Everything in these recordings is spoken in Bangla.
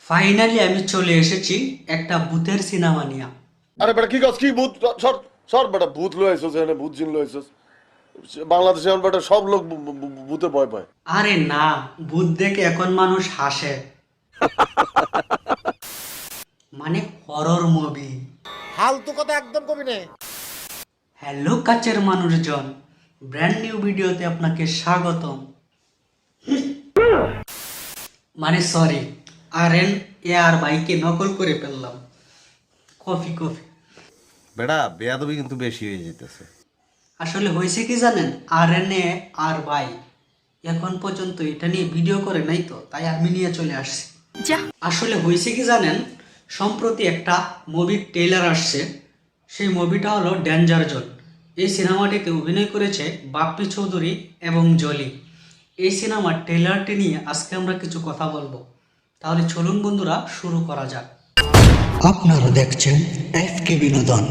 ফাইনালি আমি চলে এসেছি একটা ভূতের সিনেমা নিয়ে। আরে বেটা কি কস কি ভূত সর সর বেটা ভূত লই আইছস এখানে ভূত জিন লই আইছস বাংলাদেশে এখন বেটা সব লোক ভূতে ভয় পায়। আরে না, ভূত দেখে এখন মানুষ হাসে। মানে হরর মুভি। ফালতু কথা একদম কবি নে। হ্যালো কাছের মানুষজন, ব্র্যান্ড নিউ ভিডিওতে আপনাকে স্বাগতম। মানে সরি, আর বাইকে নকল করে ফেললাম। Coffee coffee. বেড়া বেয়াদবি কিন্তু বেশি হয়ে যেতেছে। আসলে হয়েছে কি জানেন, আর ভাই এখন পর্যন্ত এটা নিয়ে ভিডিও করে নাই, তো তাই আমি নিয়ে চলে আসছি। আসলে হয়েছে কি জানেন, সম্প্রতি একটা মুভির ট্রেলার আসছে। সেই মুভিটা হলো ডেঞ্জার জোন। এই সিনেমাটিতে অভিনয় করেছে বাপ্পি চৌধুরী এবং জলি। এই সিনেমার ট্রেলারটি নিয়ে আজকে আমরা কিছু কথা বলবো। তাহলে চলুন বন্ধুরা, শুরু করা যাক। আপনারা দেখছেন এফকে বিনোদন।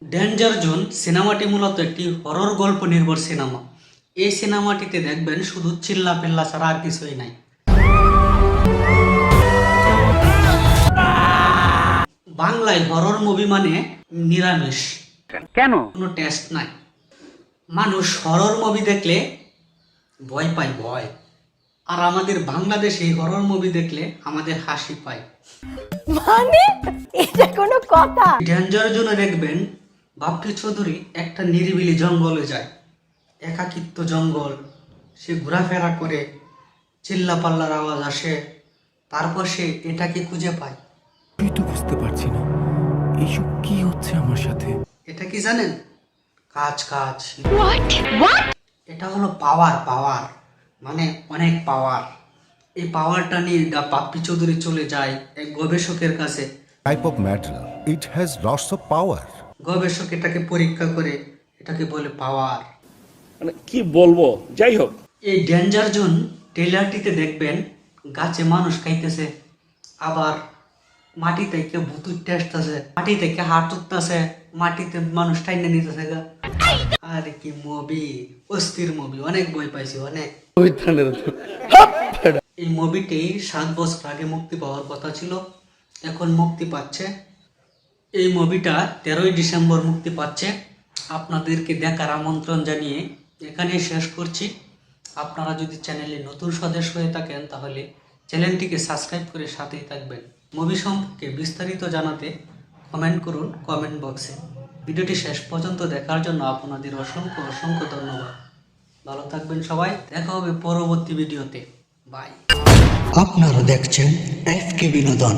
ডেঞ্জার জোন সিনেমাটি মূলত একটি হরর গল্প নির্ভর সিনেমা। এই সিনেমাটিতে দেখবেন শুধু চিল্লা পেল্লা ছাড়া আর কিছুই নাই। বাংলায় হরর মুভি মানে নিরামিষ, কেন কোনো টেস্ট নাই। মানুষ হরর মুভি দেখলে ভয় পায়, ভয়। আর আমাদের বাংলাদেশে হরর মুভি দেখলে আমাদের হাসি পায়। মানে এটা কোনো কথা? ডেঞ্জার জোনে দেখবেন বাপ্পি চৌধুরী একটা নিরিবিলি জঙ্গলে যায়, একাকিত্ব জঙ্গল। সে ঘোরাফেরা করে, চিল্লা পাল্লার আওয়াজ আসে, তারপর সে এটাকে খুঁজে পায়। আমি তো বুঝতে পারছি না এইসব কি হচ্ছে আমার সাথে। এটা কি জানেন? কাজ। এটা হলো পাওয়ার, মানে অনেক পাওয়ার। এই পাওয়ারটা নিয়ে বাপ্পি চৌধুরী চলে যায় এক গবেষকের কাছে। Type of matter, it has lots of power. গবেষক এটাকে পরীক্ষা করে, এটাকে বলে পাওয়ার। মানে কি বলবো, যাই হোক। এই ডেঞ্জার জোন ট্রেলারটিতে দেখবেন গাছে মানুষ খাইতেছে, আবার মাটি থেকে ভুতুর টেস্ট আছে, মাটি থেকে হাত উঠতেছে, মাটিতে মানুষ টাইনে নিতেছে গা। আরে কি মুভি, অস্থির মুভি, অনেক বই পাইছি অনেক। এই মুভিটি 7 বছর আগে মুক্তি পাওয়ার কথা ছিল, এখন মুক্তি পাচ্ছে। এই মুভিটা 13ই ডিসেম্বর মুক্তি পাচ্ছে। আপনাদেরকে দেখার আমন্ত্রণ জানিয়ে এখানেই শেষ করছি। আপনারা যদি চ্যানেলে নতুন সদস্য হয়ে থাকেন তাহলে চ্যানেলটিকে সাবস্ক্রাইব করে সাথেই থাকবেন। মুভি সম্পর্কে বিস্তারিত জানাতে কমেন্ট করুন কমেন্ট বক্সে। ভিডিওটি শেষ পর্যন্ত দেখার জন্য আপনাদের অসংখ্য ধন্যবাদ। ভালো থাকবেন সবাই, দেখা হবে পরবর্তী ভিডিওতে। বাই। আপনারা দেখছেন এফকে বিনোদন।